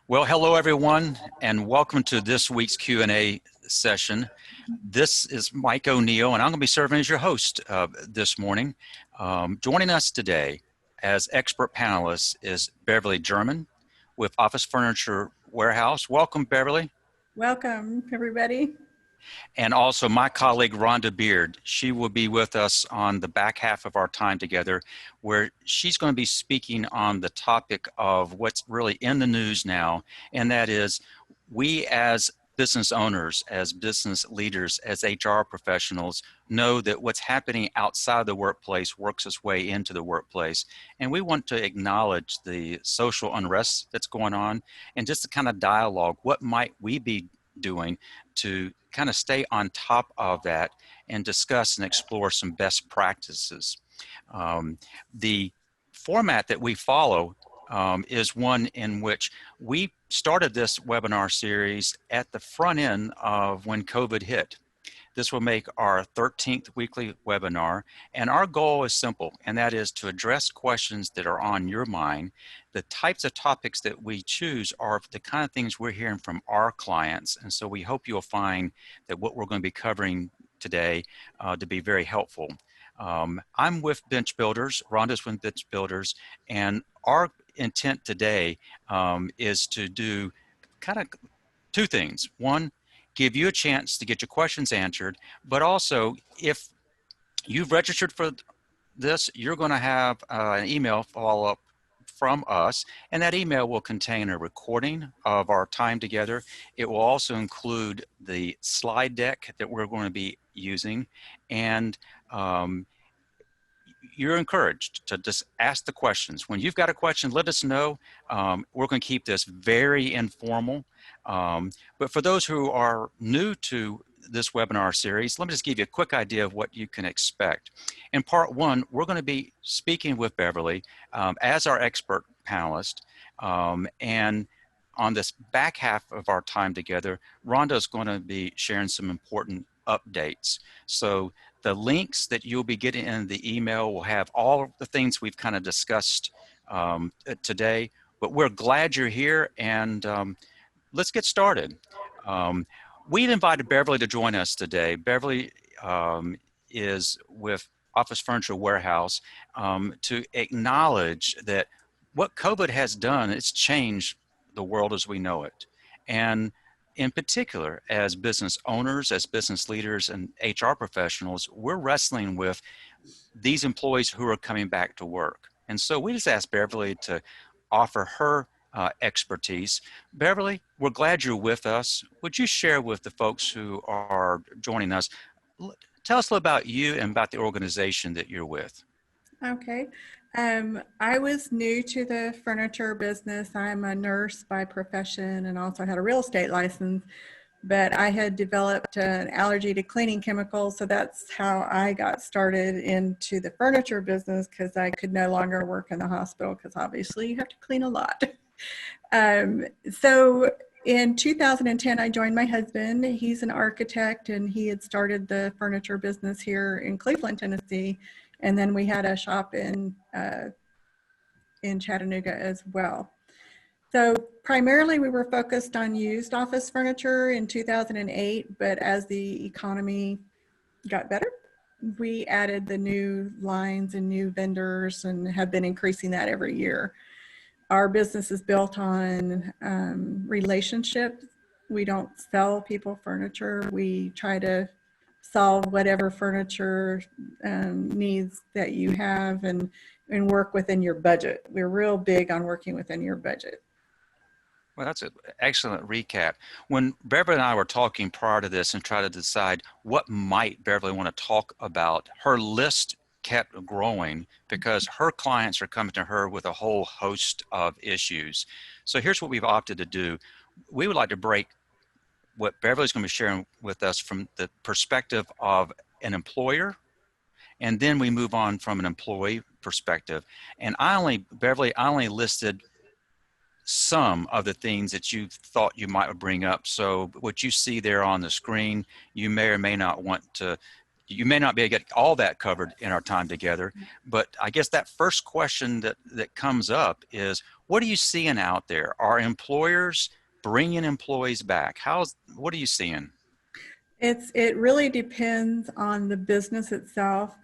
Well, hello everyone, and welcome to this week's Q&A session. This is Mike O'Neill, and I'm going to be serving as your host this morning. Joining us today as expert panelists is Beverly Jerman with Office Furniture Warehouse. Welcome, Beverly. Welcome, everybody. And also my colleague, Rhonda Beard. She will be with us on the back half of our time together, where she's going to be speaking on the topic of what's really in the news now, and that is we as business owners, as business leaders, as HR professionals know that what's happening outside the workplace works its way into the workplace. And we want to acknowledge the social unrest that's going on and just the kind of dialogue, what might we be doing to kind of stay on top of that and discuss and explore some best practices. The format that we follow is one in which we started this webinar series at the front end of when COVID hit. This will make our 13th weekly webinar, and our goal is simple, and that is to address questions that are on your mind. The types of topics that we choose are the kind of things we're hearing from our clients, and so we hope you'll find that what we're going to be covering today to be very helpful. I'm with Bench Builders, Rhonda's with Bench Builders, and our intent today is to do kind of two things. One, give you a chance to get your questions answered, but also if you've registered for this, you're going to have an email follow-up from us, and that email will contain a recording of our time together. It will also include the slide deck that we're going to be using, and you're encouraged to just ask the questions. When you've got a question, let us know. We're going to keep this very informal. But for those who are new to this webinar series, let me just give you a quick idea of what you can expect. In part one, we're going to be speaking with Beverly as our expert panelist. And on this back half of our time together, Rhonda is going to be sharing some important updates. So the links that you'll be getting in the email will have all of the things we've kind of discussed today, but we're glad you're here, and let's get started. We've invited Beverly to join us today. Beverly is with Office Furniture Warehouse to acknowledge that what COVID has done, it's changed the world as we know it. And in particular, as business owners, as business leaders, and HR professionals, we're wrestling with these employees who are coming back to work. And so we just asked Beverly to offer her expertise. Beverly, we're glad you're with us. Would you share with the folks who are joining us, tell us a little about you and about the organization that you're with. Okay. I was new to the furniture business. I'm a nurse by profession and also had a real estate license, but I had developed an allergy to cleaning chemicals. So that's how I got started into the furniture business, because I could no longer work in the hospital because obviously you have to clean a lot. So in 2010, I joined my husband. He's an architect, and he had started the furniture business here in Cleveland, Tennessee. And then we had a shop in Chattanooga as well. So primarily we were focused on used office furniture in 2008, but as the economy got better, we added the new lines and new vendors and have been increasing that every year. Our business is built on relationships. We don't sell people furniture. We try to solve whatever furniture needs that you have and work within your budget. We're real big on working within your budget. Well, that's an excellent recap. When Beverly and I were talking prior to this and trying to decide what might Beverly want to talk about, her list kept growing because her clients are coming to her with a whole host of issues. So here's what we've opted to do. We would like to break what Beverly's going to be sharing with us from the perspective of an employer, and then we move on from an employee perspective. And Beverly, I only listed some of the things that you thought you might bring up. So what you see there on the screen, you may or may not want to, you may not be able to get all that covered in our time together, but I guess that first question that comes up is, what are you seeing out there? Are employers bringing employees back? What are you seeing? It really depends on the business itself.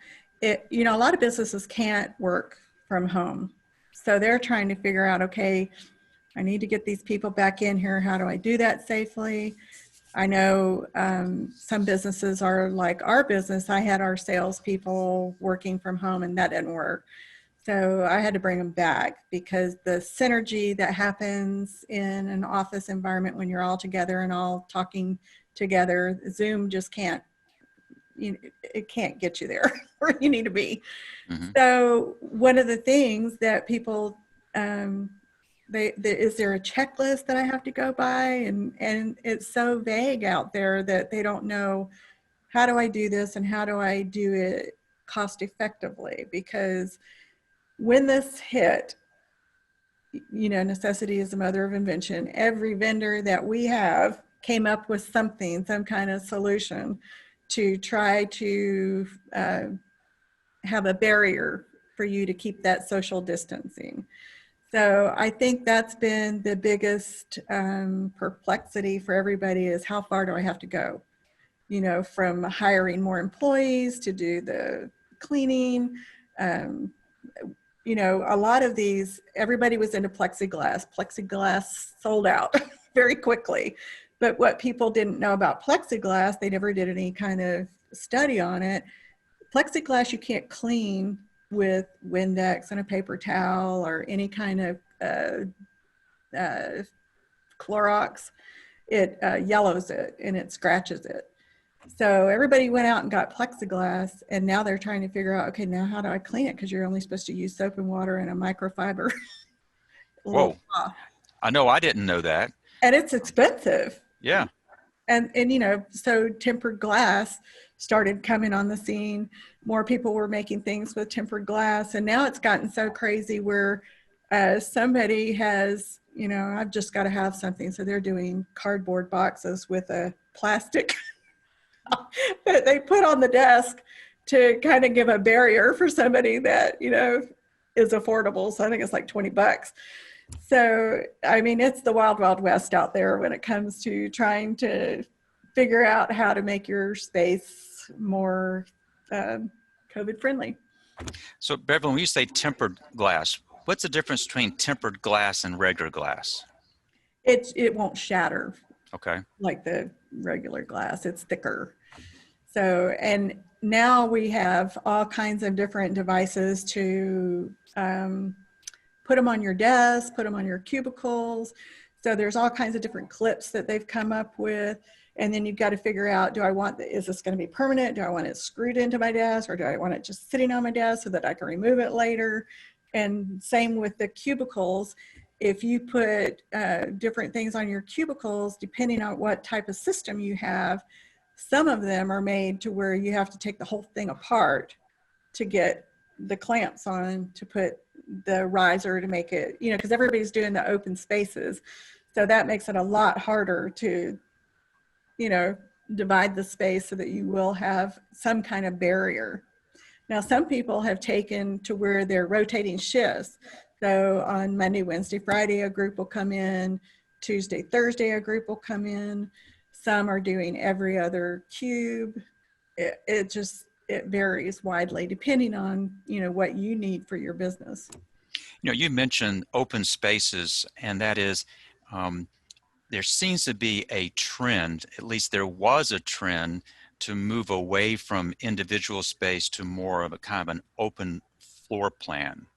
A lot of businesses can't work from home. So they're trying to figure out, okay, I need to get these people back in here. How do I do that safely? I know some businesses are like our business. I had our salespeople working from home and that didn't work. So I had to bring them back because the synergy that happens in an office environment when you're all together and all talking together, Zoom just can't, it can't get you there where you need to be. Mm-hmm. So one of the things that people, is there a checklist that I have to go by? And it's so vague out there that they don't know, how do I do this and how do I do it cost effectively? Because when this hit, necessity is the mother of invention. Every vendor that we have came up with something, some kind of solution to try to have a barrier for you to keep that social distancing. So I think that's been the biggest perplexity for everybody is how far do I have to go? From hiring more employees to do the cleaning. A lot of these, everybody was into plexiglass. Plexiglass sold out very quickly. But what people didn't know about plexiglass, they never did any kind of study on it. Plexiglass you can't clean with Windex and a paper towel or any kind of Clorox. It yellows it and it scratches it. So everybody went out and got plexiglass, and now they're trying to figure out, okay, now how do I clean it? Because you're only supposed to use soap and water and a microfiber. Whoa, I know, I didn't know that. And it's expensive. Yeah. And so tempered glass started coming on the scene. More people were making things with tempered glass, and now it's gotten so crazy where somebody has, I've just got to have something. So they're doing cardboard boxes with a plastic that they put on the desk to kind of give a barrier for somebody that, is affordable. So I think it's like $20. So, I mean, it's the wild, wild west out there when it comes to trying to figure out how to make your space more COVID friendly. So Beverly, when you say tempered glass, what's the difference between tempered glass and regular glass? It won't shatter. Okay. Like the regular glass, it's thicker. So, and now we have all kinds of different devices to put them on your desk, put them on your cubicles. So there's all kinds of different clips that they've come up with. And then you've got to figure out, is this going to be permanent? Do I want it screwed into my desk, or do I want it just sitting on my desk so that I can remove it later? And same with the cubicles. If you put different things on your cubicles, depending on what type of system you have, some of them are made to where you have to take the whole thing apart to get the clamps on to put the riser to make it, because everybody's doing the open spaces. So that makes it a lot harder to, divide the space so that you will have some kind of barrier. Now, some people have taken to where they're rotating shifts. So on Monday, Wednesday, Friday, a group will come in. Tuesday, Thursday, a group will come in. Some are doing every other cube. It varies widely depending on, what you need for your business. You mentioned open spaces, and that is, there seems to be a trend, at least there was a trend, to move away from individual space to more of a kind of an open floor plan.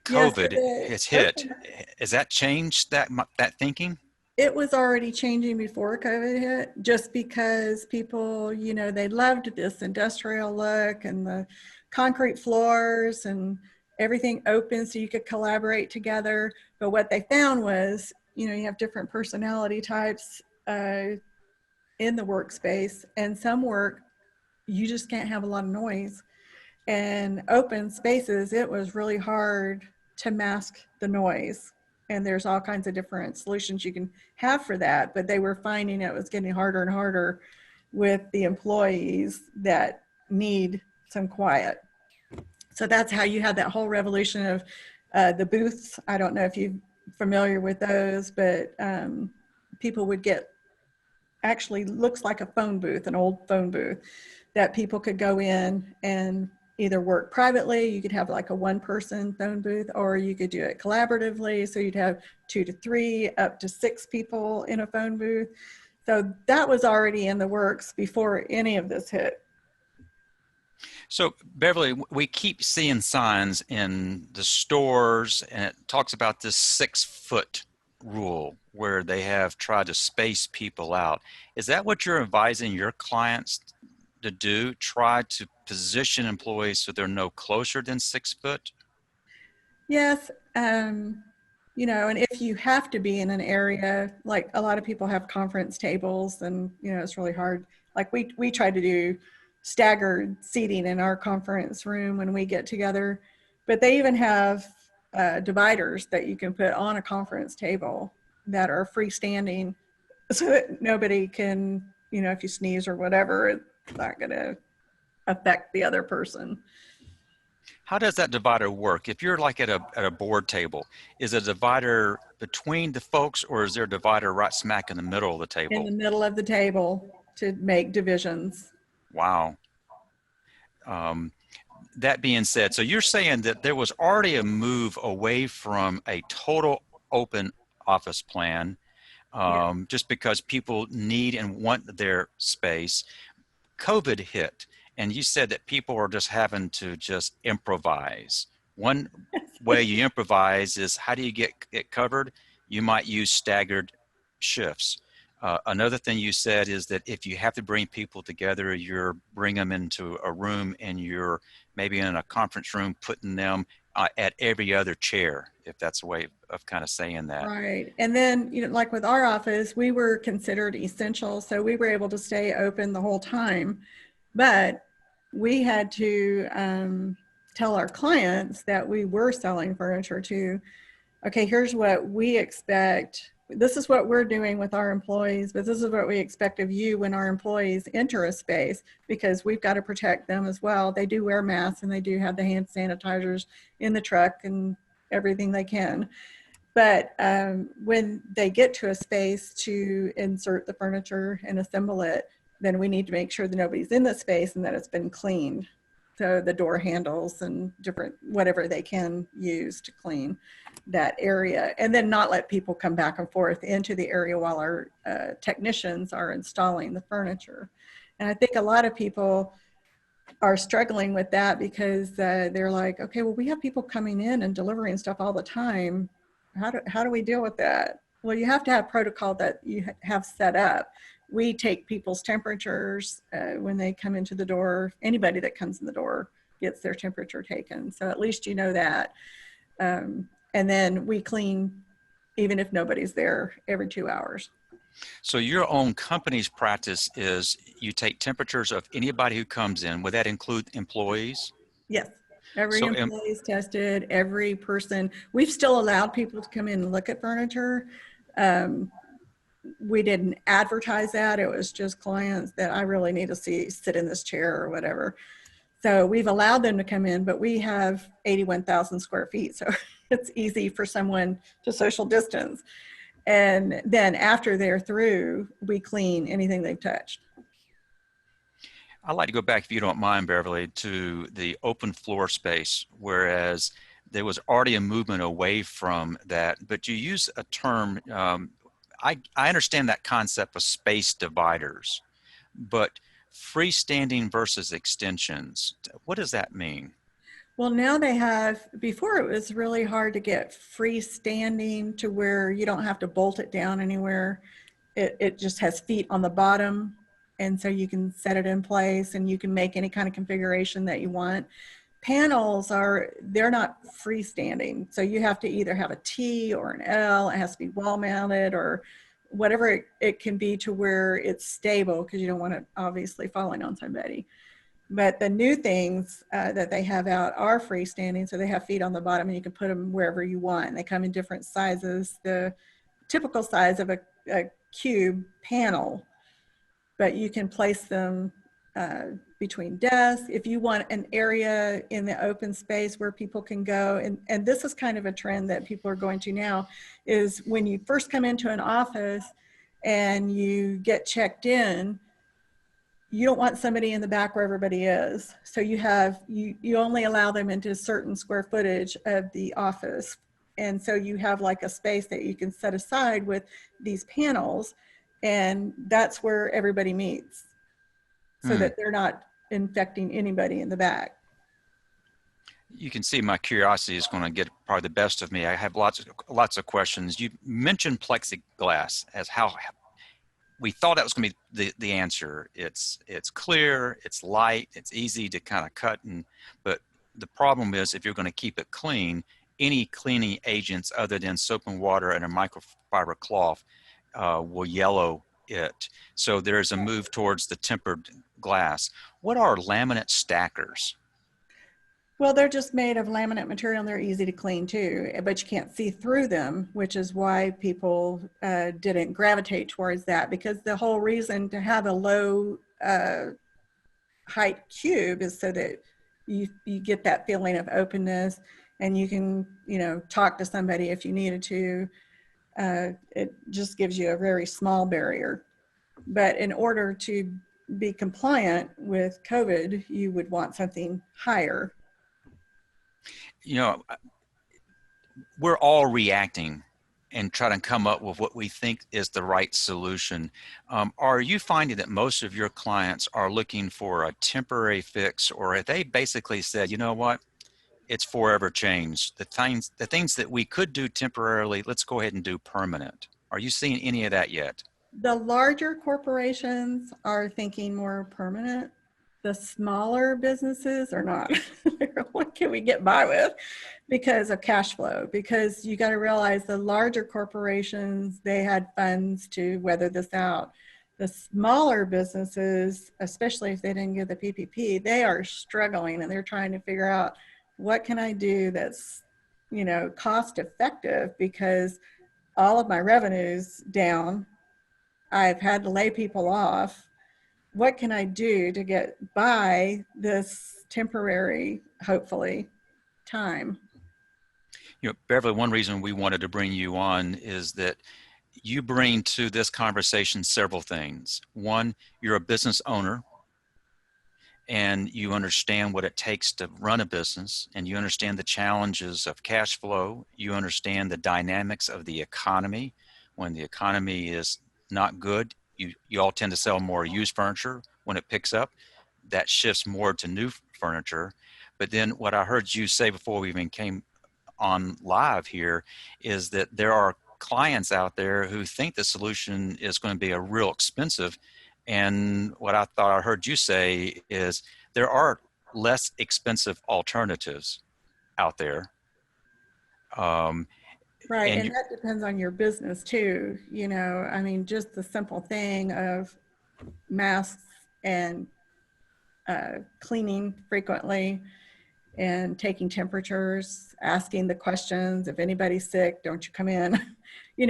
COVID has hit. Has that changed that thinking? It was already changing before COVID hit, just because people, they loved this industrial look and the concrete floors and everything open so you could collaborate together. But what they found was, you have different personality types in the workspace, and some work, you just can't have a lot of noise. And open spaces, it was really hard to mask the noise. And there's all kinds of different solutions you can have for that, but they were finding it was getting harder and harder with the employees that need some quiet. So that's how you had that whole revolution of The booths, I don't know if you're familiar with those, but people would get, actually looks like a phone booth, an old phone booth that people could go in and either work privately. You could have like a one-person phone booth, or you could do it collaboratively. So you'd have 2 to 3, up to 6 people in a phone booth. So that was already in the works before any of this hit. So Beverly, we keep seeing signs in the stores, and it talks about this 6-foot rule where they have tried to space people out. Is that what you're advising your clients to do? Try to position employees so they're no closer than 6 foot? Yes. You know, and if you have to be in an area, like a lot of people have conference tables, and, you know, it's really hard. Like we try to do staggered seating in our conference room when we get together, but they even have dividers that you can put on a conference table that are freestanding so that nobody can, you know, if you sneeze or whatever, it's not going to affect the other person. How does that divider work? If you're like at a board table, is a divider between the folks, or is there a divider right smack in the middle of the In table? the middle of the table to make divisions. Wow. That being said, so you're saying that there was already a move away from a total open office plan, Yeah. just because people need and want their space. COVID hit, and you said that people are just having to just improvise. One way you improvise is, how do you get it covered? You might use staggered shifts. Another thing you said is that if you have to bring people together, you're bring them into a room, and you're maybe in a conference room putting them at every other chair, if that's a way of kind of saying that. Right. And then, you know, like with our office, we were considered essential. So we were able to stay open the whole time. But we had to tell our clients that we were selling furniture to, okay, here's what we expect. This is what we're doing with our employees, but this is what we expect of you when our employees enter a space, because we've got to protect them as well. They do wear masks, and they do have the hand sanitizers in the truck and everything they can. But when they get to a space to insert the furniture and assemble it, then we need to make sure that nobody's in the space and that it's been cleaned. So the door handles and different, whatever they can use to clean that area, and then not let people come back and forth into the area while our technicians are installing the furniture. And I think a lot of people are struggling with that, because they're like, okay, well, we have people coming in and delivering stuff all the time. How do we deal with that? Well, you have to have protocol that you have set up. We take people's temperatures when they come into the door. Anybody that comes in the door gets their temperature taken. So at least you know that. And then we clean even if nobody's there every 2 hours. So your own company's practice is you take temperatures of anybody who comes in. Would that include employees? Yes. Every So employee is tested, every person. We've still allowed people to come in and look at furniture. We didn't advertise that. It was just clients that I really need to see sit in this chair or whatever. So we've allowed them to come in, but we have 81,000 square feet. So it's easy for someone to social distance. And then after they're through, we clean anything they've touched. I'd like to go back, if you don't mind, Beverly, to the open floor space, whereas there was already a movement away from that, but you use a term, I understand that concept of space dividers, but freestanding versus extensions, what does that mean? Well, now they have, before it was really hard to get freestanding to where you don't have to bolt it down anywhere. It just has feet on the bottom. And so you can set it in place and you can make any kind of configuration that you want. Panels they're not freestanding. So you have to either have a T or an L. It has to be wall mounted or whatever it can be to where it's stable, because you don't want it obviously falling on somebody. But the new things that they have out are freestanding. So they have feet on the bottom and you can put them wherever you want. And they come in different sizes. The typical size of a cube panel, but you can place them between desks, if you want an area in the open space where people can go, and this is kind of a trend that people are going to now, is when you first come into an office and you get checked in, you don't want somebody in the back where everybody is. So you only allow them into a certain square footage of the office. And so you have like a space that you can set aside with these panels, and that's where everybody meets so that they're not infecting anybody in the back. You can see my curiosity is going to get probably the best of me. I have lots of questions. You mentioned plexiglass as how we thought that was going to be the answer. It's clear, it's light, it's easy to kind of cut, but the problem is if you're going to keep it clean, any cleaning agents other than soap and water and a microfiber cloth will yellow it. So there's a move towards the tempered glass. What are laminate stackers? Well, they're just made of laminate material and they're easy to clean too, but you can't see through them, which is why people didn't gravitate towards that, because the whole reason to have a low height cube is so that you get that feeling of openness and you can, talk to somebody if you needed to. It just gives you a very small barrier. But in order to be compliant with COVID, you would want something higher. We're all reacting and trying to come up with what we think is the right solution. Are you finding that most of your clients are looking for a temporary fix, or have they basically said, you know what, it's forever changed? The things that we could do temporarily, let's go ahead and do permanent. Are you seeing any of that yet? The larger corporations are thinking more permanent. The smaller businesses are not. What can we get by with because of cash flow? Because you got to realize the larger corporations, they had funds to weather this out. The smaller businesses, especially if they didn't get the PPP, they are struggling and they're trying to figure out, what can I do that's, cost effective, because all of my revenue's down. I've had to lay people off. What can I do to get by this temporary, hopefully, time? Beverly, one reason we wanted to bring you on is that you bring to this conversation several things. One, you're a business owner and you understand what it takes to run a business, and you understand the challenges of cash flow. You understand the dynamics of the economy. When the economy is not good, you all tend to sell more used furniture. When it picks up, that shifts more to new furniture. But then what I heard you say before we even came on live here is that there are clients out there who think the solution is going to be a real expensive. And what I thought I heard you say is there are less expensive alternatives out there. Right, and that depends on your business too. Just the simple thing of masks and cleaning frequently and taking temperatures, asking the questions, if anybody's sick, don't you come in,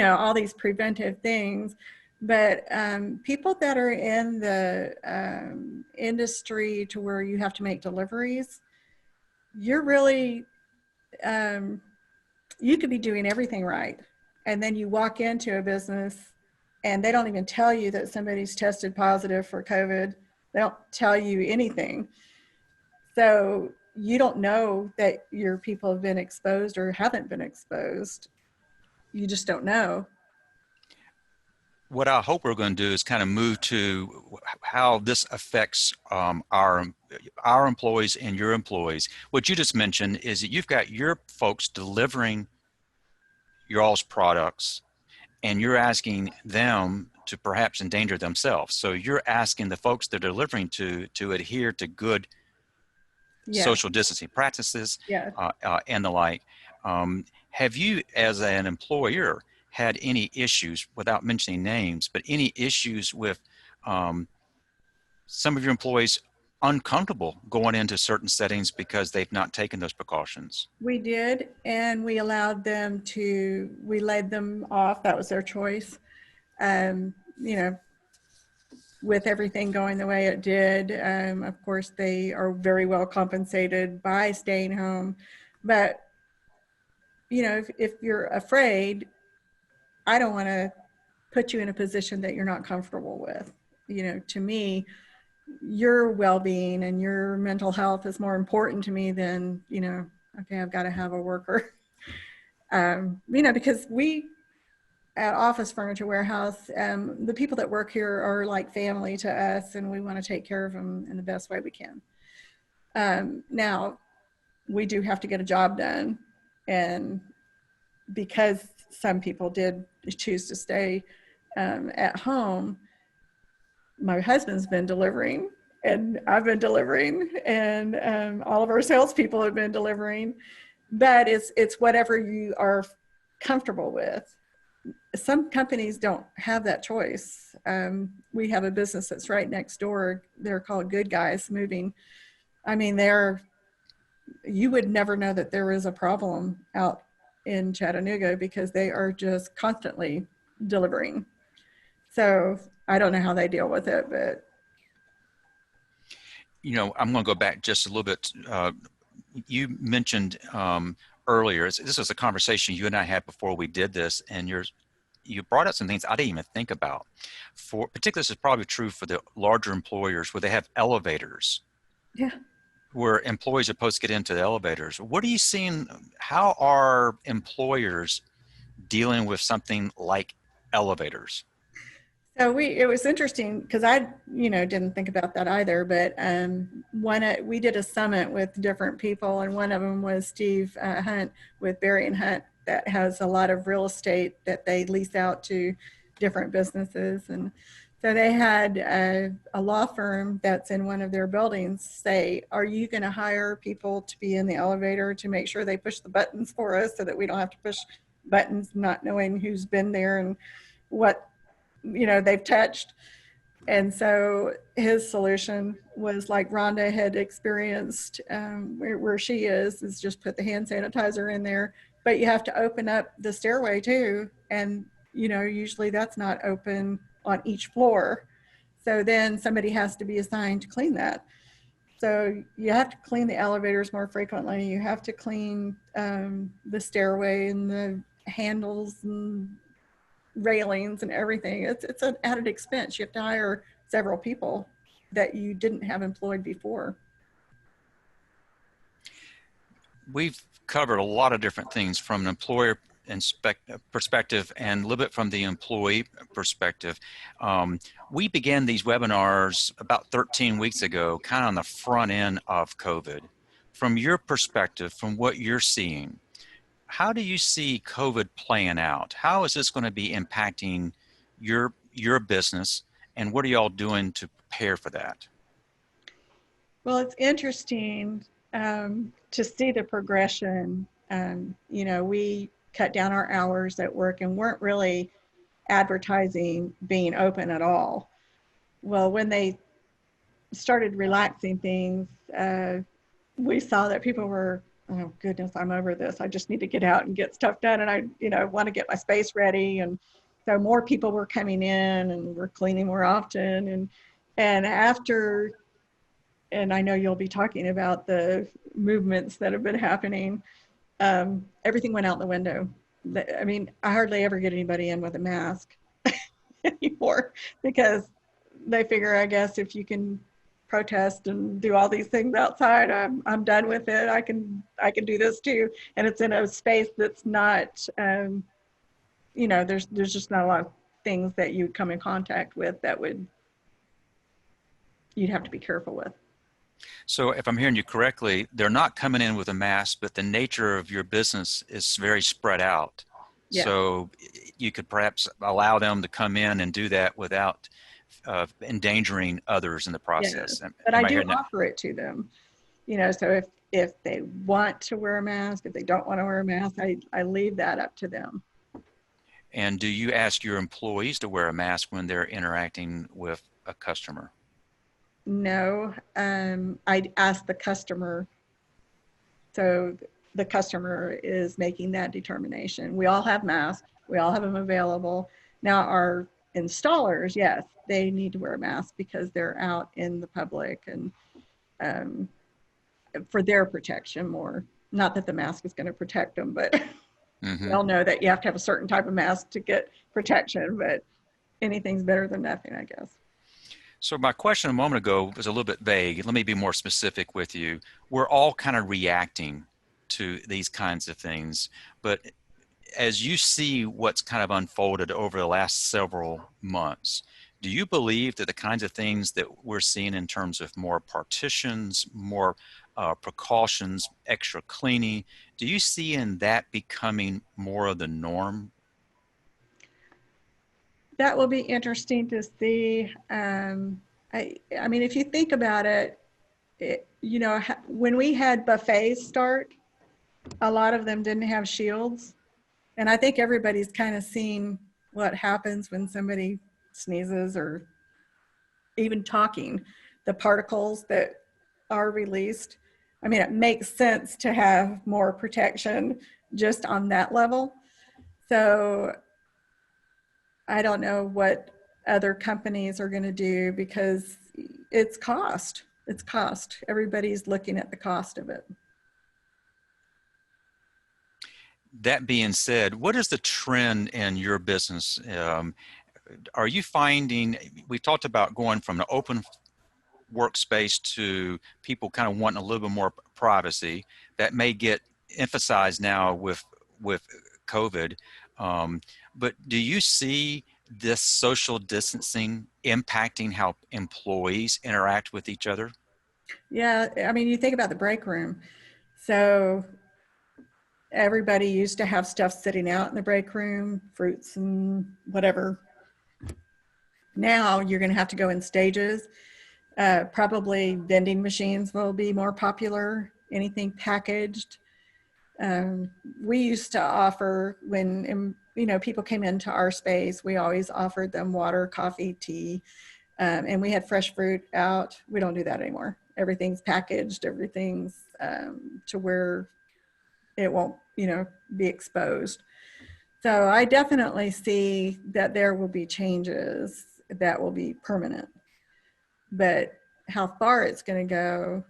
all these preventive things. But people that are in the industry to where you have to make deliveries, you're really, you could be doing everything right. And then you walk into a business and they don't even tell you that somebody's tested positive for COVID. They don't tell you anything. So you don't know that your people have been exposed or haven't been exposed. You just don't know. What I hope we're going to do is kind of move to how this affects our employees and your employees. What you just mentioned is that you've got your folks delivering your all's products, and you're asking them to perhaps endanger themselves. So you're asking the folks they're delivering to adhere to good social distancing practices and the like. Have you, as an employer, had any issues, without mentioning names, but any issues with some of your employees uncomfortable going into certain settings because they've not taken those precautions? We did, and we allowed them to, we laid them off. That was their choice. with everything going the way it did. Of course, they are very well compensated by staying home. But, you know, if you're afraid, I don't want to put you in a position that you're not comfortable with. You know, to me, your well-being and your mental health is more important to me than, you know, okay, I've got to have a worker. You know, because we at Office Furniture Warehouse, the people that work here are like family to us, and we want to take care of them in the best way we can. Now, we do have to get a job done, and because some people did choose to stay at home, my husband's been delivering, and I've been delivering, and all of our salespeople have been delivering. But it's whatever you are comfortable with. Some companies don't have that choice. We have a business that's right next door. They're called Good Guys Moving. I mean, you would never know that there is a problem out in Chattanooga because they are just constantly delivering. So I don't know how they deal with it, but. You know, I'm going to go back just a little bit. You mentioned earlier, this was a conversation you and I had before we did this, and you brought up some things I didn't even think about. Particularly, this is probably true for the larger employers where they have elevators. Yeah. Where employees are supposed to get into the elevators. What are you seeing? How are employers dealing with something like elevators? So it was interesting because I, you know, didn't think about that either. But we did a summit with different people, and one of them was Steve Hunt with Berry and Hunt, that has a lot of real estate that they lease out to different businesses. And so they had a law firm that's in one of their buildings say, "Are you going to hire people to be in the elevator to make sure they push the buttons for us so that we don't have to push buttons, not knowing who's been there and what, you know, they've touched?" And so his solution was like Rhonda had experienced where she is just put the hand sanitizer in there, but you have to open up the stairway too. And, you know, usually that's not open on each floor. So then somebody has to be assigned to clean that. So you have to clean the elevators more frequently. You have to clean the stairway and the handles and railings and everything. It's an added expense. You have to hire several people that you didn't have employed before. We've covered a lot of different things from an employer perspective and a little bit from the employee perspective. We began these webinars about 13 weeks ago, kind of on the front end of COVID. From your perspective, from what you're seeing, how do you see COVID playing out? How is this going to be impacting your business, and what are y'all doing to prepare for that? Well, it's interesting to see the progression. You know, we cut down our hours at work and weren't really advertising being open at all. Well, when they started relaxing things, we saw that people were, "Oh goodness, I'm over this. I just need to get out and get stuff done, and I, you know, want to get my space ready." And so more people were coming in, and we're cleaning more often. And after, and I know you'll be talking about the movements that have been happening, everything went out the window. I mean, I hardly ever get anybody in with a mask anymore because they figure, I guess, if you can protest and do all these things outside, I'm done with it. I can do this too, and it's in a space that's not, you know, there's just not a lot of things that you come in contact with that you'd have to be careful with. So if I'm hearing you correctly, they're not coming in with a mask, but the nature of your business is very spread out. Yeah. So you could perhaps allow them to come in and do that without endangering others in the process. Yeah. But I do offer it to them, you know, so if they want to wear a mask, if they don't want to wear a mask, I leave that up to them. And do you ask your employees to wear a mask when they're interacting with a customer? No, I'd ask the customer. So the customer is making that determination. We all have masks. We all have them available. Now our installers, yes, they need to wear a mask because they're out in the public and um, for their protection more. Not that the mask is going to protect them, but we all know that you have to have a certain type of mask to get protection, but anything's better than nothing, I guess. So my question a moment ago was a little bit vague. Let me be more specific with you. We're all kind of reacting to these kinds of things, but as you see what's kind of unfolded over the last several months, do you believe that the kinds of things that we're seeing in terms of more partitions, more precautions, extra cleaning, do you see in that becoming more of the norm? That will be interesting to see. I mean, if you think about it, you know, when we had buffets start, a lot of them didn't have shields. And I think everybody's kind of seen what happens when somebody sneezes or even talking, the particles that are released. I mean, it makes sense to have more protection just on that level. So I don't know what other companies are going to do because it's cost. It's cost. Everybody's looking at the cost of it. That being said, what is the trend in your business? Are you finding, we talked about going from an open workspace to people kind of wanting a little bit more privacy that may get emphasized now with COVID. But do you see this social distancing impacting how employees interact with each other? Yeah, I mean, you think about the break room. So everybody used to have stuff sitting out in the break room, fruits and whatever. Now you're going to have to go in stages. Probably vending machines will be more popular, anything packaged. We used to offer when, you know, people came into our space, we always offered them water, coffee, tea, and we had fresh fruit out. We don't do that anymore. Everything's packaged, everything's to where it won't, you know, be exposed. So I definitely see that there will be changes that will be permanent, but how far it's going to go,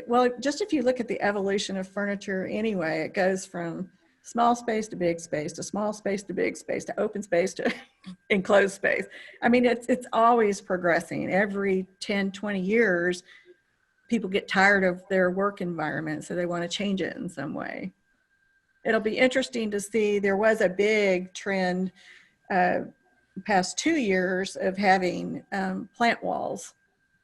well, just if you look at the evolution of furniture anyway, it goes from small space to big space to small space to big space to open space to enclosed space. I mean, it's always progressing. Every 10, 20 years, people get tired of their work environment, so they want to change it in some way. It'll be interesting to see. There was a big trend past 2 years of having plant walls.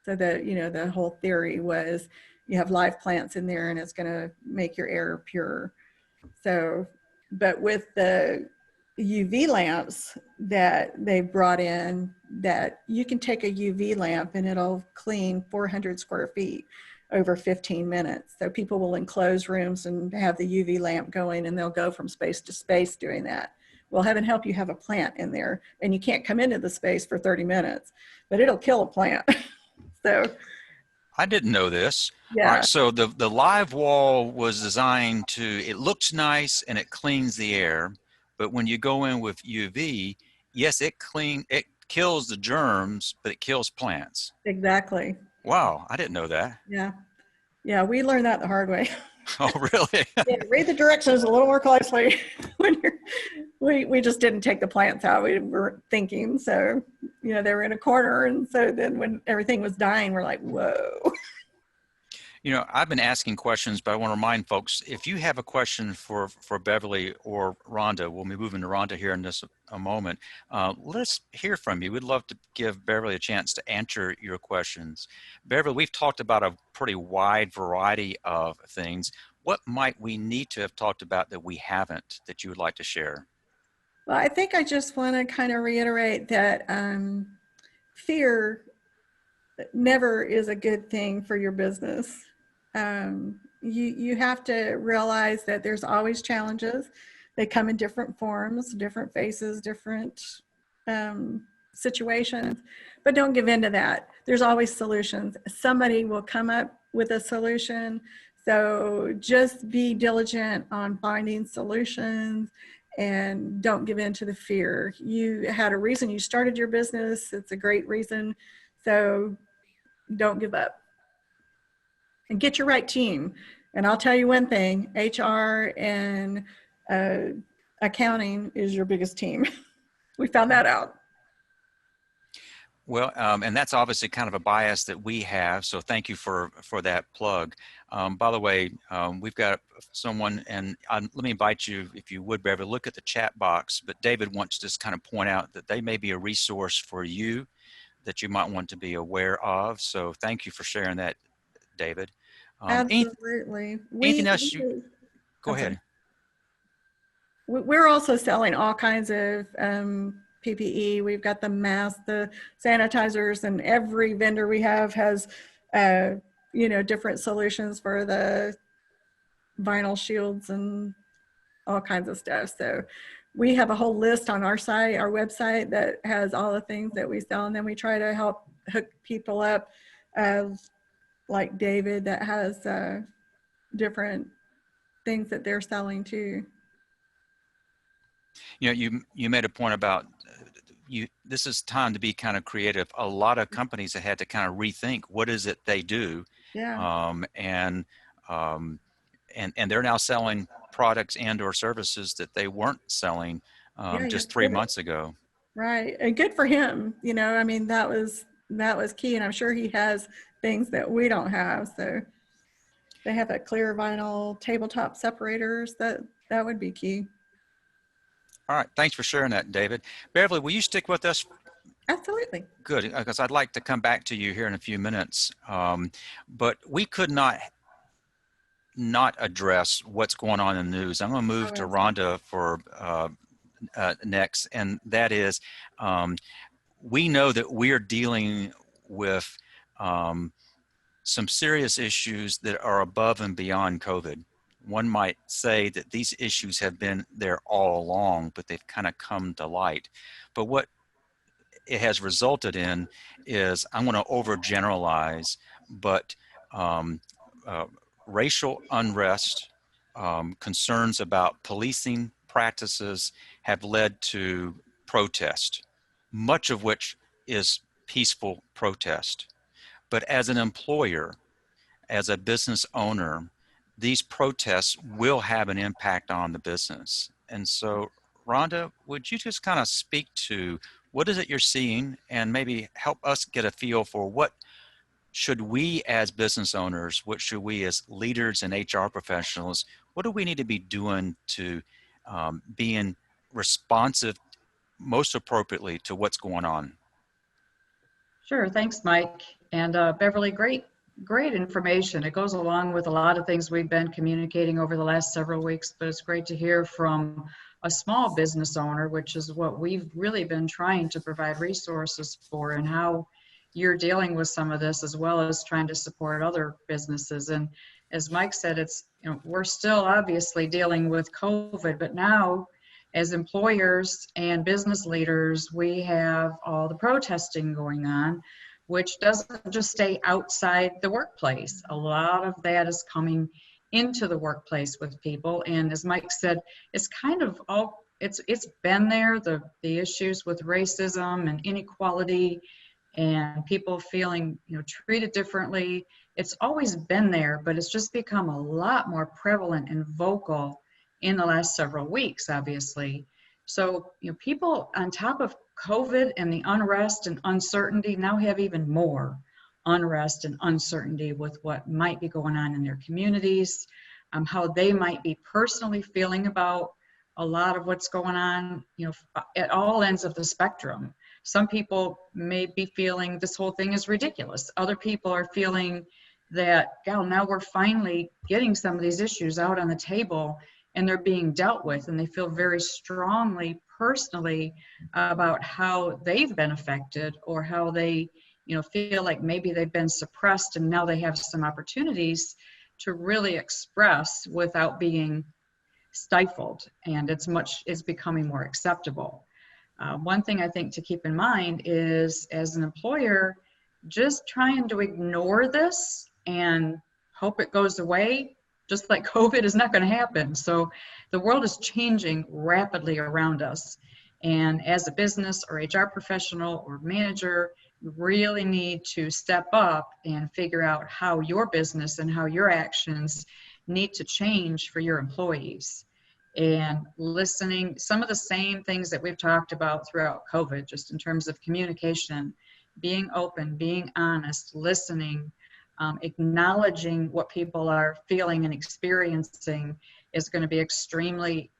So the whole theory was you have live plants in there and it's going to make your air pure. So, but with the UV lamps that they brought in, that you can take a UV lamp and it'll clean 400 square feet over 15 minutes. So people will enclose rooms and have the UV lamp going and they'll go from space to space doing that. Well, heaven help you have a plant in there and you can't come into the space for 30 minutes, but it'll kill a plant. So I didn't know this. yeah, All right, so the live wall was designed to, it looks nice and it cleans the air, but when you go in with UV, yes, it kills the germs, but it kills plants. exactly. Wow, I didn't know that. Yeah. Yeah, we learned that the hard way. Oh, really? Yeah, read the directions a little more closely when we just didn't take the plants out. We were thinking, so you know, they were in a corner, and so then when everything was dying, we're like, whoa. You know, I've been asking questions, but I want to remind folks, if you have a question for Beverly or Rhonda, we'll be moving to Rhonda here in just a moment. Let's hear from you. We'd love to give Beverly a chance to answer your questions. Beverly, we've talked about a pretty wide variety of things. What might we need to have talked about that we haven't that you would like to share? Well, I think I just want to kind of reiterate that fear never is a good thing for your business. You have to realize that there's always challenges. They come in different forms, different faces, different situations, but don't give in to that. There's always solutions. Somebody will come up with a solution. So just be diligent on finding solutions and don't give in to the fear. You had a reason you started your business. It's a great reason. So don't give up and get your right team. And I'll tell you one thing, HR and accounting is your biggest team. We found that out. Well, and that's obviously kind of a bias that we have. So thank you for that plug. By the way, we've got someone, and let me invite you, if you would, Beverly, look at the chat box. But David wants to just kind of point out that they may be a resource for you that you might want to be aware of. So thank you for sharing that, David. Absolutely. Anything else? Go ahead. We're also selling all kinds of PPE. We've got the masks, the sanitizers, and every vendor we have has, different solutions for the vinyl shields and all kinds of stuff. So we have a whole list on our site, our website, that has all the things that we sell, and then we try to help hook people up, like David, that has different things that they're selling too. You made a point about this is time to be kind of creative. A lot of companies have had to kind of rethink what is it they do. Yeah. And they're now selling products and or services that they weren't selling just 3 months ago. Right. And good for him. I mean, that was key. And I'm sure he has things that we don't have. So they have a clear vinyl tabletop separators. That would be key. All right. Thanks for sharing that, David. Beverly, will you stick with us? Absolutely. Good, because I'd like to come back to you here in a few minutes. But we could not address what's going on in the news. I'm going to move to Rhonda for next, and that is, we know that we're dealing with some serious issues that are above and beyond COVID. One might say that these issues have been there all along, but they've kind of come to light. But what it has resulted in is, I'm going to overgeneralize, but racial unrest, concerns about policing practices have led to protest, much of which is peaceful protest. But as an employer, as a business owner, these protests will have an impact on the business. And so, Rhonda, would you just kind of speak to what is it you're seeing, and maybe help us get a feel for what should we as business owners, what should we as leaders and HR professionals, what do we need to be doing to being responsive most appropriately to what's going on? Sure, thanks, Mike. And Beverly, great information. It goes along with a lot of things we've been communicating over the last several weeks, but it's great to hear from a small business owner, which is what we've really been trying to provide resources for, and how you're dealing with some of this, as well as trying to support other businesses. And as Mike said, we're still obviously dealing with COVID, but now as employers and business leaders, we have all the protesting going on, which doesn't just stay outside the workplace. A lot of that is coming into the workplace with people. And as Mike said, it's kind of it's been there, the issues with racism and inequality and people feeling treated differently. It's always been there, but it's just become a lot more prevalent and vocal in the last several weeks, obviously. So, people on top of COVID and the unrest and uncertainty now have even more unrest and uncertainty with what might be going on in their communities, how they might be personally feeling about a lot of what's going on, at all ends of the spectrum. Some people may be feeling this whole thing is ridiculous. Other people are feeling that, now we're finally getting some of these issues out on the table and they're being dealt with, and they feel very strongly personally about how they've been affected, or how they feel like maybe they've been suppressed and now they have some opportunities to really express without being stifled, and it's becoming more acceptable. One thing I think to keep in mind is, as an employer, just trying to ignore this and hope it goes away just like COVID is not going to happen. So the world is changing rapidly around us. And as a business or HR professional or manager, you really need to step up and figure out how your business and how your actions need to change for your employees. And listening, some of the same things that we've talked about throughout COVID, just in terms of communication, being open, being honest, listening, acknowledging what people are feeling and experiencing is going to be extremely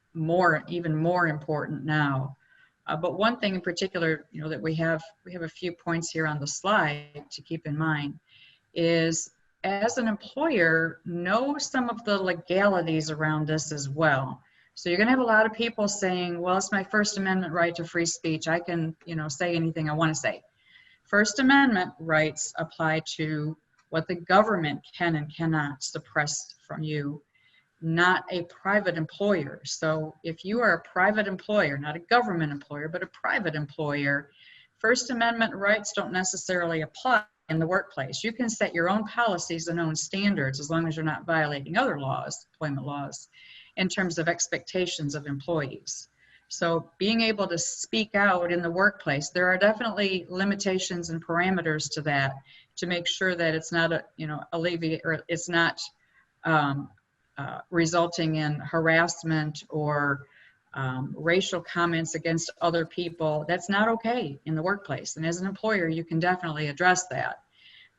even more important now. But one thing in particular, that we have a few points here on the slide to keep in mind is, as an employer, know some of the legalities around this as well. So you're going to have a lot of people saying, well, it's my First Amendment right to free speech. I can, say anything I want to say. First Amendment rights apply to what the government can and cannot suppress from you, not a private employer. So if you are a private employer, not a government employer, but a private employer, First Amendment rights don't necessarily apply in the workplace. You can set your own policies and own standards as long as you're not violating other laws, employment laws, in terms of expectations of employees. So being able to speak out in the workplace, there are definitely limitations and parameters to that to make sure that it's not it's not resulting in harassment or racial comments against other people. That's not okay in the workplace. And as an employer, you can definitely address that.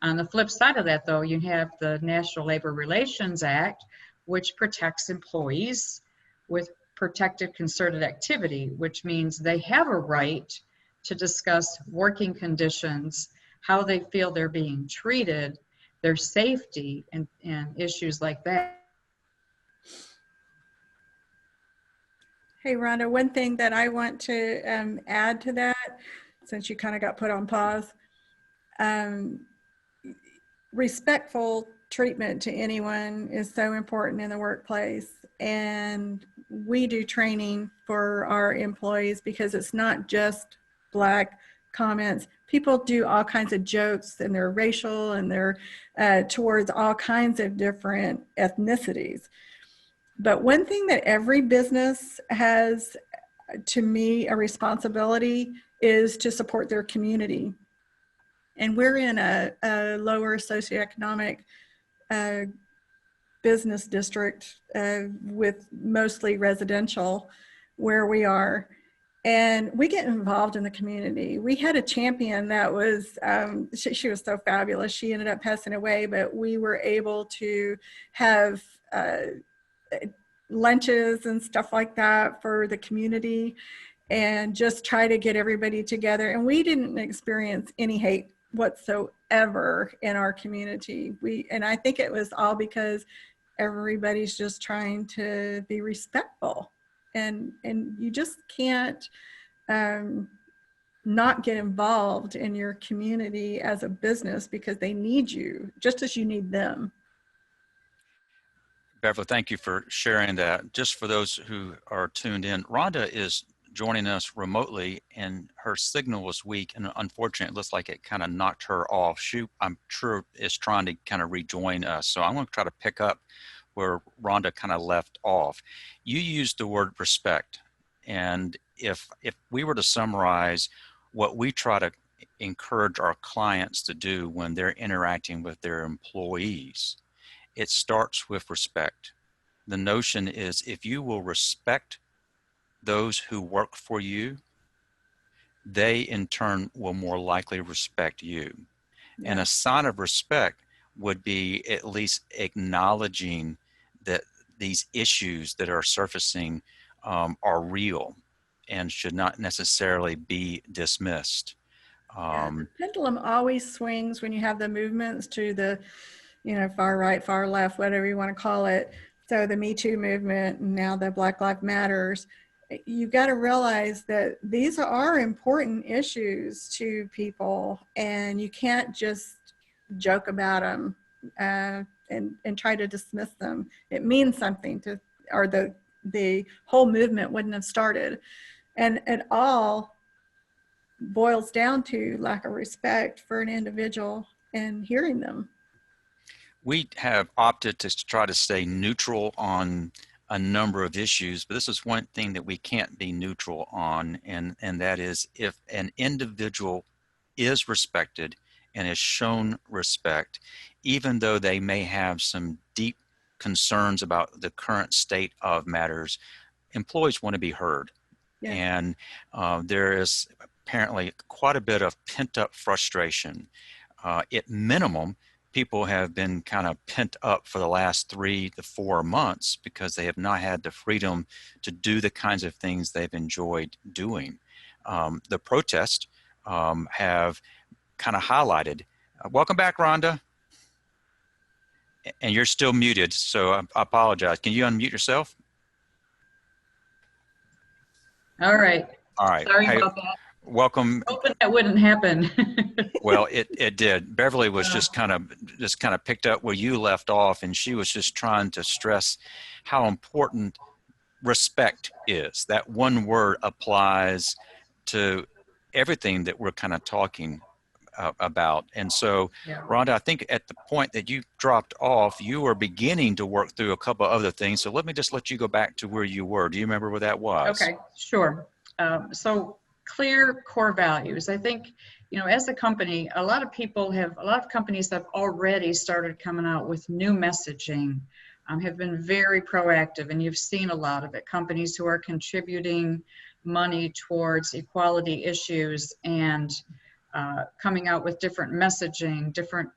On the flip side of that, though, you have the National Labor Relations Act, which protects employees with protected concerted activity, which means they have a right to discuss working conditions, how they feel they're being treated, their safety, and issues like that. Hey, Rhonda, one thing that I want to add to that, since you kind of got put on pause, respectful treatment to anyone is so important in the workplace. And we do training for our employees because it's not just Black comments. People do all kinds of jokes, and they're racial, and they're towards all kinds of different ethnicities. But one thing that every business has, to me, a responsibility is to support their community. And we're in a lower socioeconomic business district with mostly residential where we are. And we get involved in the community. We had a champion that was, she was so fabulous. She ended up passing away, but we were able to have lunches and stuff like that for the community and just try to get everybody together. And we didn't experience any hate whatsoever in our community. And I think it was all because everybody's just trying to be respectful. And you just can't not get involved in your community as a business because they need you just as you need them. Beverly, thank you for sharing that. Just for those who are tuned in, Rhonda is joining us remotely, and her signal was weak, and unfortunately, it looks like it kind of knocked her off. She, I'm sure, is trying to kind of rejoin us. So I'm going to try to pick up where Rhonda kind of left off. You used the word respect, and if we were to summarize what we try to encourage our clients to do when they're interacting with their employees, it starts with respect. The notion is, if you will respect those who work for you, they in turn will more likely respect you. Yeah. And a sign of respect would be at least acknowledging that these issues that are surfacing are real and should not necessarily be dismissed. The pendulum always swings when you have the movements to the, far right, far left, whatever you want to call it. So the Me Too movement, and now the Black Lives Matters. You've got to realize that these are important issues to people, and you can't just joke about them and try to dismiss them. It means something to, or the whole movement wouldn't have started. And it all boils down to lack of respect for an individual and hearing them. We have opted to try to stay neutral on a number of issues, but this is one thing that we can't be neutral on, and that is if an individual is respected and is shown respect, even though they may have some deep concerns about the current state of matters, employees want to be heard. Yeah. And there is apparently quite a bit of pent-up frustration. At minimum, people have been kind of pent up for the last 3 to 4 months because they have not had the freedom to do the kinds of things they've enjoyed doing. The protests have kind of highlighted. Welcome back, Rhonda. And you're still muted, so I apologize. Can you unmute yourself? All right. All right. Sorry Hey, about that. welcome. Hoping that wouldn't happen. Well, it did. Beverly was just kind of picked up where you left off, and she was just trying to stress how important respect is. That one word applies to everything that we're kind of talking about. And so, Yeah. Rhonda, I think at the point that you dropped off, you were beginning to work through a couple of other things. So let me just let you go back to where you were. Do you remember where that was? Okay, sure. So clear core values. I think, you know, as a company, a lot of companies have already started coming out with new messaging, have been very proactive, and you've seen a lot of it. Companies who are contributing money towards equality issues and coming out with different messaging, different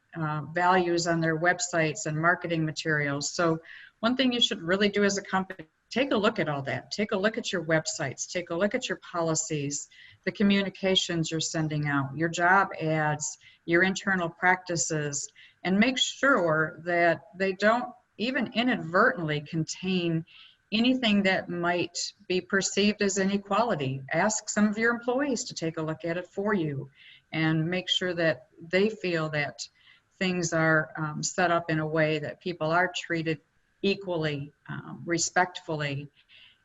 values on their websites and marketing materials. So one thing you should really do as a company, take a look at all that. Take a look at your websites, take a look at your policies, the communications you're sending out, your job ads, your internal practices, and make sure that they don't even inadvertently contain anything that might be perceived as inequality. Ask some of your employees to take a look at it for you and make sure that they feel that things are set up in a way that people are treated equally, respectfully.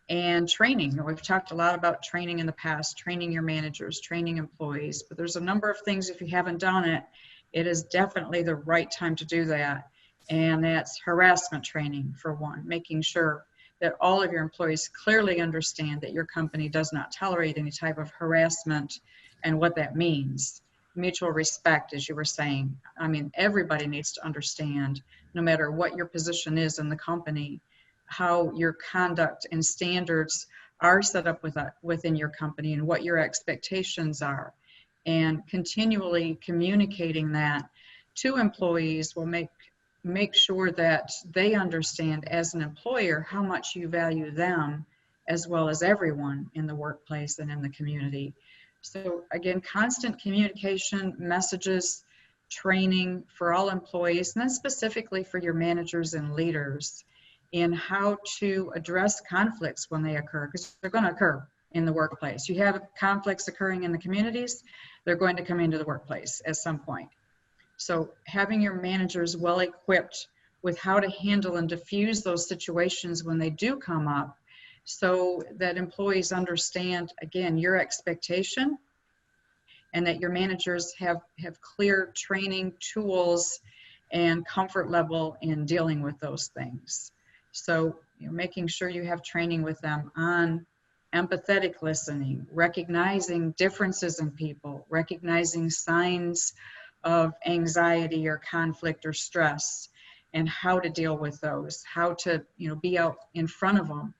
And training. We've talked a lot about training in the past, training your managers, training employees, but there's a number of things, if you haven't done it, it is definitely the right time to do that. And that's harassment training, for one, making sure that all of your employees clearly understand that your company does not tolerate any type of harassment and what that means. Mutual respect, as you were saying. I mean, everybody needs to understand, no matter what your position is in the company, how your conduct and standards are set up within your company and what your expectations are. And continually communicating that to employees will make sure that they understand as an employer how much you value them as well as everyone in the workplace and in the community. So again, constant communication, messages, training for all employees, and then specifically for your managers and leaders in how to address conflicts when they occur, because they're going to occur in the workplace. You have conflicts occurring in the communities, they're going to come into the workplace at some point. So having your managers well equipped with how to handle and diffuse those situations when they do come up, so that employees understand, again, your expectation, and that your managers have clear training tools and comfort level in dealing with those things. So, you know, making sure you have training with them on empathetic listening, recognizing differences in people, recognizing signs of anxiety or conflict or stress, and how to deal with those, how to, you know, be out in front of them,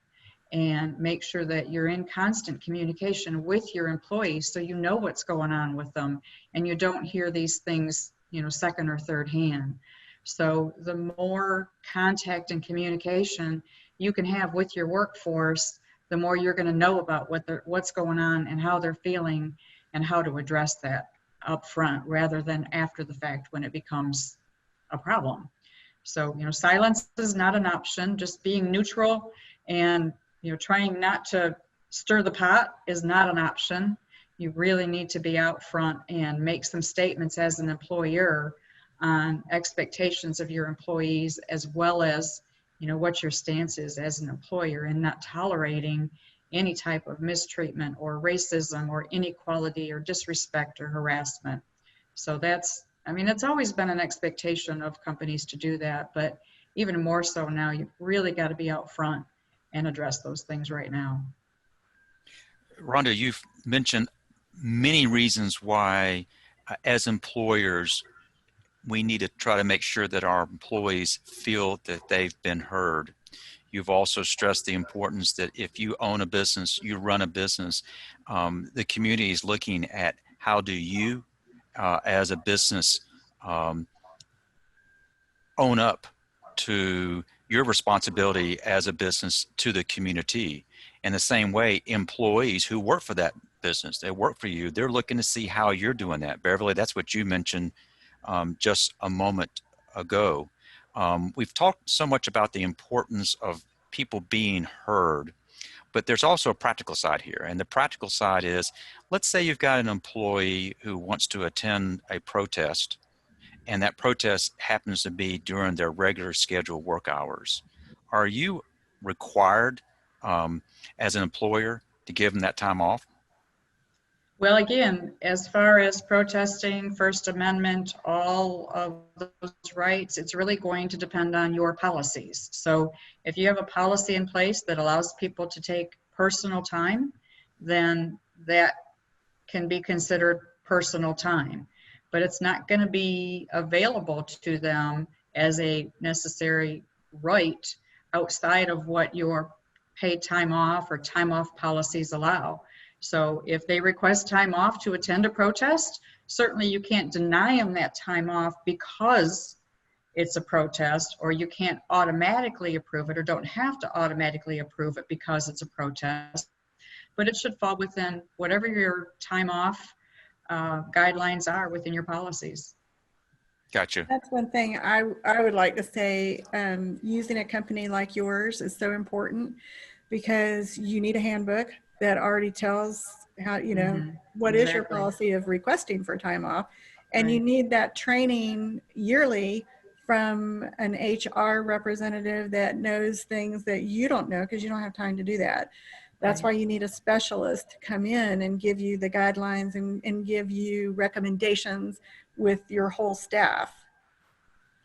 and make sure that you're in constant communication with your employees so you know what's going on with them and you don't hear these things, you know, second or third hand. So the more contact and communication you can have with your workforce, the more you're going to know about what's going on and how they're feeling and how to address that up front rather than after the fact when it becomes a problem. So, you know, silence is not an option. Just being neutral and, you know, trying not to stir the pot is not an option. You really need to be out front and make some statements as an employer on expectations of your employees, as well as, you know, what your stance is as an employer and not tolerating any type of mistreatment or racism or inequality or disrespect or harassment. So that's I mean, it's always been an expectation of companies to do that, but even more so now, you've really got to be out front and address those things right now. Rhonda, you've mentioned many reasons why, as employers, we need to try to make sure that our employees feel that they've been heard. You've also stressed the importance that if you own a business, you run a business, the community is looking at how do you, as a business, um, own up to your responsibility as a business to the community. In the same way, employees who work for that business, they work for you, they're looking to see how you're doing that. Beverly, that's what you mentioned just a moment ago. We've talked so much about the importance of people being heard, but there's also a practical side here. And the practical side is, let's say you've got an employee who wants to attend a protest, and that protest happens to be during their regular scheduled work hours. Are you required as an employer to give them that time off? Well, again, as far as protesting, First Amendment, all of those rights, it's really going to depend on your policies. So if you have a policy in place that allows people to take personal time, then that can be considered personal time. But it's not going to be available to them as a necessary right outside of what your paid time off or time off policies allow. So if they request time off to attend a protest, certainly you can't deny them that time off because it's a protest, or you can't automatically approve it or don't have to automatically approve it because it's a protest. But it should fall within whatever your time off guidelines are within your policies. Gotcha. That's one thing I would like to say. Using a company like yours is so important because you need a handbook that already tells how, what is your Exactly. policy of requesting for time off. And you Right. need that training yearly from an HR representative that knows things that you don't know because you don't have time to do that. That's Right. why you need a specialist to come in and give you the guidelines and give you recommendations with your whole staff.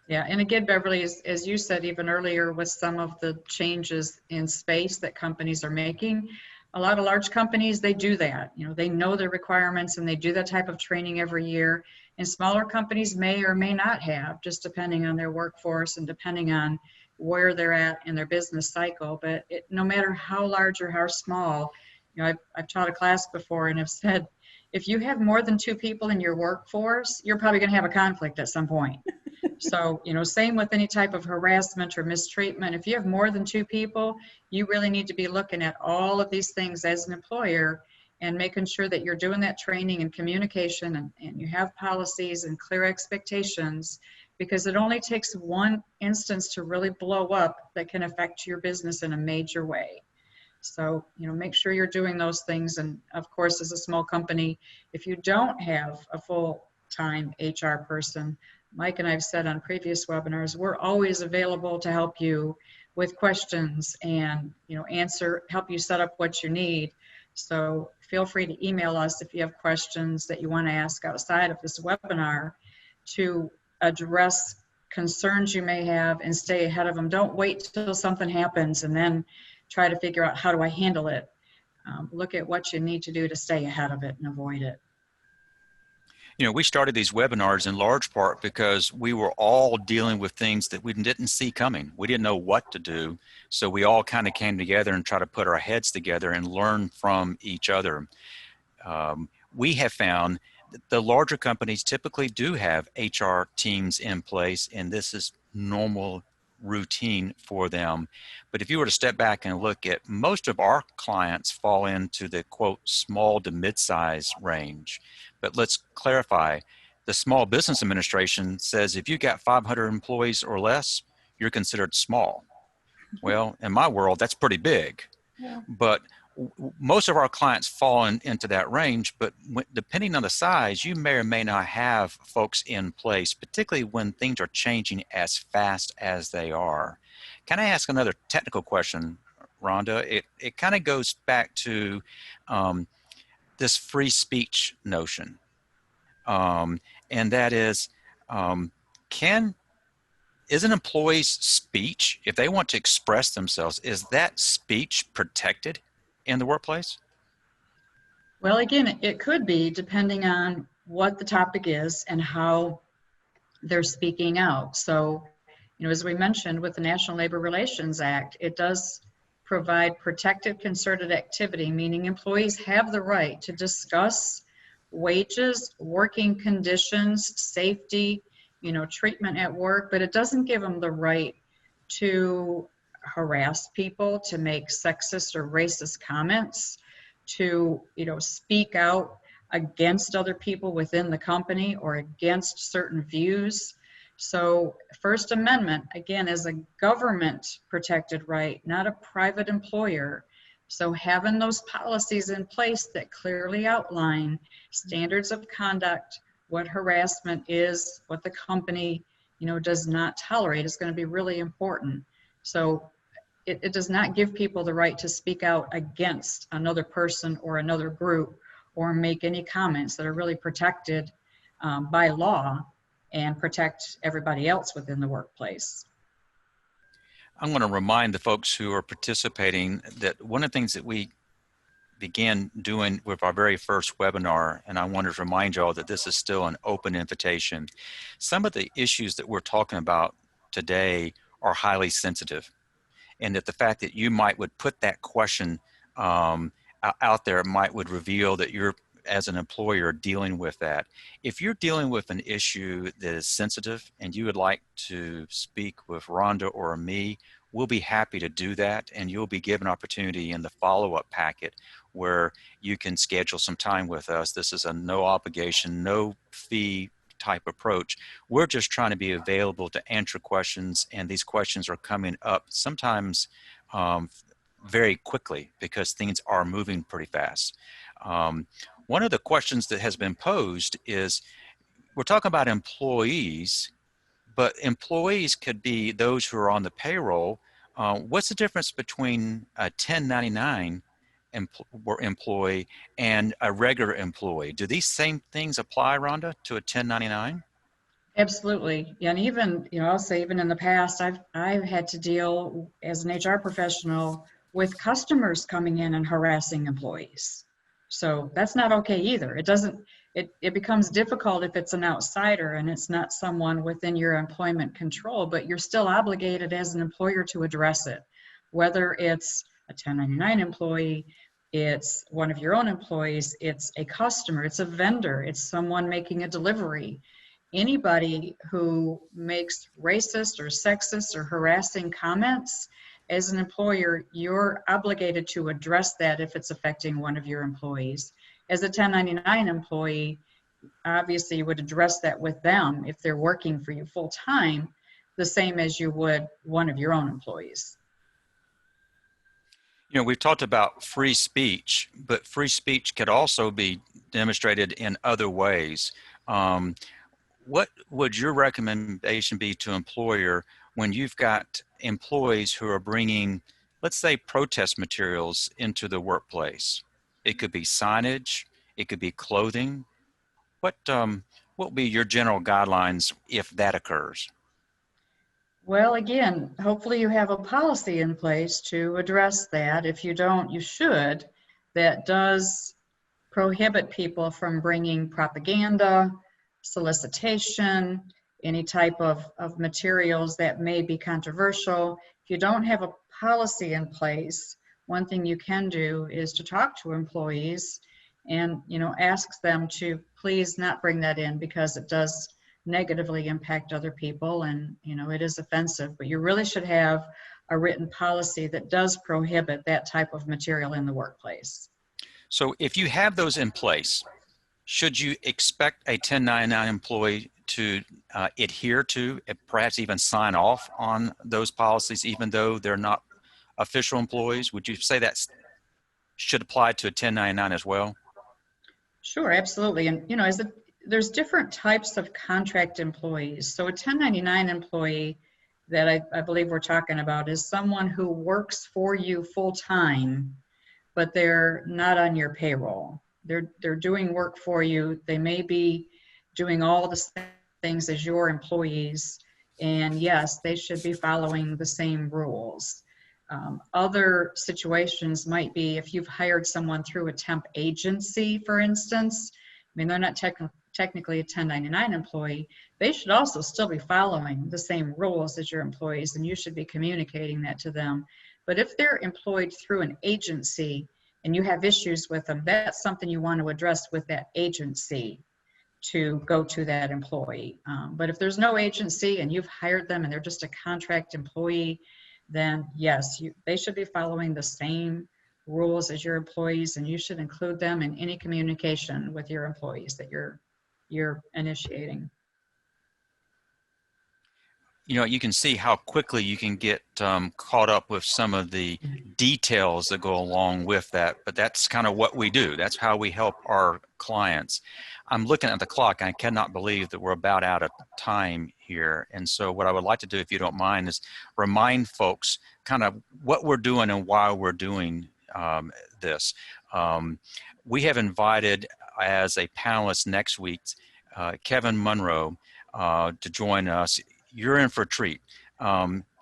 Yeah, and again, Beverly, as you said even earlier, with some of the changes in space that companies are making, a lot of large companies, they do that. They know their requirements and they do that type of training every year. And smaller companies may or may not have, just depending on their workforce and depending on where they're at in their business cycle. But no matter how large or how small, I've taught a class before and have said, if you have more than 2 people in your workforce, you're probably going to have a conflict at some point. So, same with any type of harassment or mistreatment. If you have more than 2 people, you really need to be looking at all of these things as an employer and making sure that you're doing that training and communication and you have policies and clear expectations, because it only takes one instance to really blow up that can affect your business in a major way. So, make sure you're doing those things. And of course, as a small company, if you don't have a full-time HR person, Mike and I have said on previous webinars, we're always available to help you with questions and, help you set up what you need. So feel free to email us if you have questions that you want to ask outside of this webinar to address concerns you may have and stay ahead of them. Don't wait till something happens and then try to figure out how do I handle it. Look at what you need to do to stay ahead of it and avoid it. We started these webinars in large part because we were all dealing with things that we didn't see coming. We didn't know what to do. So we all kind of came together and tried to put our heads together and learn from each other. We have found that the larger companies typically do have HR teams in place, and this is normal routine for them. But if you were to step back and look at, most of our clients fall into the quote small to mid-size range. But let's clarify, the Small Business Administration says if you got 500 employees or less, you're considered small. Well, in my world, that's pretty big. Yeah. But most of our clients fall into that range, but depending on the size, you may or may not have folks in place, particularly when things are changing as fast as they are. Can I ask another technical question, Rhonda? It kind of goes back to this free speech notion. And that is, Can is an employee's speech, if they want to express themselves, is that speech protected in the workplace? Well, again, it could be depending on what the topic is and how they're speaking out. So, as we mentioned with the National Labor Relations Act, it does provide protected concerted activity, meaning employees have the right to discuss wages, working conditions, safety, treatment at work, but it doesn't give them the right to harass people, to make sexist or racist comments, to, speak out against other people within the company or against certain views. So First Amendment, again, is a government protected right, not a private employer. So having those policies in place that clearly outline standards of conduct, what harassment is, what the company, does not tolerate is going to be really important. So it does not give people the right to speak out against another person or another group or make any comments that are really protected by law and protect everybody else within the workplace. I'm going to remind the folks who are participating that one of the things that we began doing with our very first webinar, and I wanted to remind you all that this is still an open invitation. Some of the issues that we're talking about today are highly sensitive, and that the fact that you would put that question out there would reveal that you're, as an employer, dealing with that. If you're dealing with an issue that is sensitive and you would like to speak with Rhonda or me, we'll be happy to do that, and you'll be given opportunity in the follow-up packet where you can schedule some time with us. This is a no obligation, no fee type approach. We're just trying to be available to answer questions, and these questions are coming up sometimes very quickly because things are moving pretty fast. One of the questions that has been posed is, we're talking about employees, but employees could be those who are on the payroll. What's the difference between a 1099 employee and a regular employee? Do these same things apply, Rhonda, to a 1099? Absolutely. Yeah, and even, I'll say even in the past, I've had to deal as an HR professional with customers coming in and harassing employees. So that's not okay either. It becomes difficult if it's an outsider and it's not someone within your employment control, but you're still obligated as an employer to address it. Whether it's a 1099 employee, it's one of your own employees, it's a customer, it's a vendor, it's someone making a delivery. Anybody who makes racist or sexist or harassing comments, as an employer, you're obligated to address that if it's affecting one of your employees. As a 1099 employee, obviously you would address that with them if they're working for you full time, the same as you would one of your own employees. We've talked about free speech, but free speech could also be demonstrated in other ways. What would your recommendation be to employer when you've got employees who are bringing, let's say, protest materials into the workplace? It could be signage, it could be clothing. What will be your general guidelines if that occurs? Well, again, hopefully you have a policy in place to address that. If you don't, you should. That does prohibit people from bringing propaganda, solicitation, any type of materials that may be controversial. If you don't have a policy in place, one thing you can do is to talk to employees and ask them to please not bring that in because it does negatively impact other people and it is offensive. But you really should have a written policy that does prohibit that type of material in the workplace. So if you have those in place, should you expect a 1099 employee to adhere to, perhaps even sign off on those policies, even though they're not official employees? Would you say that should apply to a 1099 as well? Sure, absolutely. And there's different types of contract employees. So a 1099 employee that I believe we're talking about is someone who works for you full time, but they're not on your payroll. They're doing work for you. They may be doing all the things as your employees. And yes, they should be following the same rules. Other situations might be if you've hired someone through a temp agency, for instance. I mean, they're not technically a 1099 employee. They should also still be following the same rules as your employees, and you should be communicating that to them. But if they're employed through an agency and you have issues with them, that's something you want to address with that agency to go to that employee. But if there's no agency and you've hired them and they're just a contract employee, then yes, they should be following the same rules as your employees, and you should include them in any communication with your employees that you're initiating. You know, you can see how quickly you can get caught up with some of the details that go along with that, but that's kind of what we do. That's how we help our clients. I'm looking at the clock. I cannot believe that we're about out of time here. And so what I would like to do, if you don't mind, is remind folks kind of what we're doing and why we're doing this. We have invited as a panelist next week, Kevin Monroe to join us. You're in for a treat.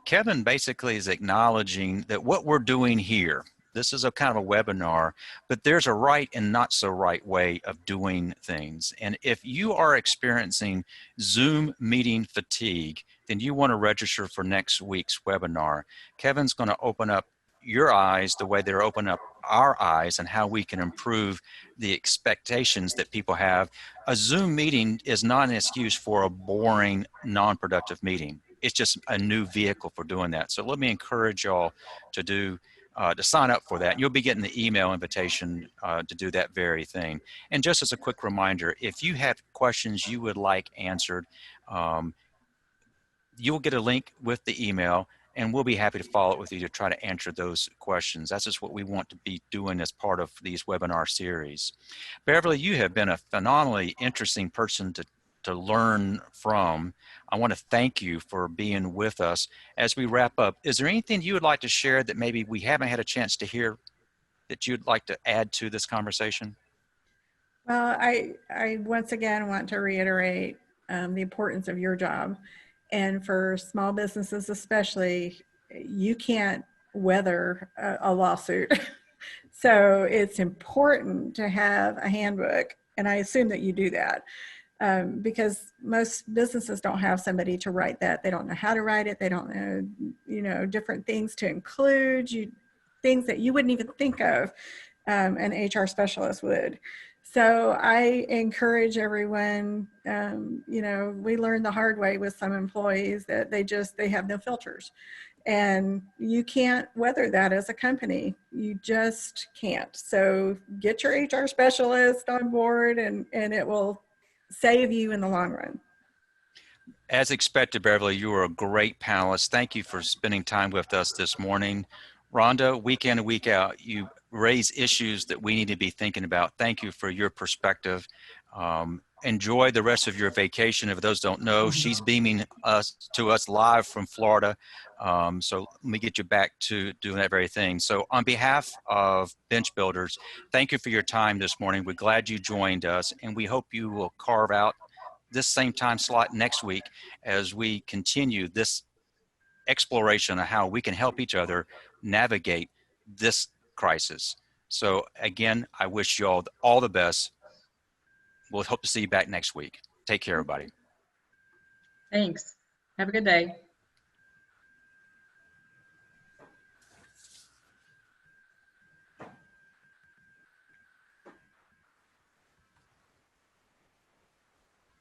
Kevin basically is acknowledging that what we're doing here, this is a kind of a webinar, but there's a right and not so right way of doing things. And if you are experiencing Zoom meeting fatigue, then you want to register for next week's webinar. Kevin's going to open up your eyes the way they're opening up our eyes and how we can improve the expectations that people have. A Zoom meeting is not an excuse for a boring, non-productive meeting. It's just a new vehicle for doing that. So let me encourage y'all to sign up for that. You'll be getting the email invitation to do that very thing. And just as a quick reminder, if you have questions you would like answered, you'll get a link with the email, and we'll be happy to follow up with you to try to answer those questions. That's just what we want to be doing as part of these webinar series. Beverly, you have been a phenomenally interesting person to learn from. I want to thank you for being with us. As we wrap up, is there anything you would like to share that maybe we haven't had a chance to hear that you'd like to add to this conversation? Well, I once again want to reiterate the importance of your job. And for small businesses especially, you can't weather a lawsuit. So it's important to have a handbook, and I assume that you do that, because most businesses don't have somebody to write that. They don't know how to write it. They don't know, different things to include, things that you wouldn't even think of an HR specialist would. So I encourage everyone, we learned the hard way with some employees that they have no filters, and you can't weather that as a company. You just can't. So get your HR specialist on board, and it will save you in the long run. As expected, Beverly, you were a great panelist. Thank you for spending time with us this morning. Rhonda, week in and week out, you raise issues that we need to be thinking about. Thank you for your perspective. Enjoy the rest of your vacation. If those don't know, she's beaming to us live from Florida. So let me get you back to doing that very thing. So on behalf of Bench Builders, thank you for your time this morning. We're glad you joined us, and we hope you will carve out this same time slot next week as we continue this exploration of how we can help each other navigate this crisis. So again, I wish you all the best. We'll hope to see you back next week. Take care, everybody. Thanks. Have a good day.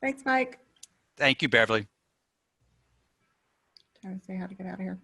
Thanks, Mike. Thank you, Beverly. Trying to say how to get out of here.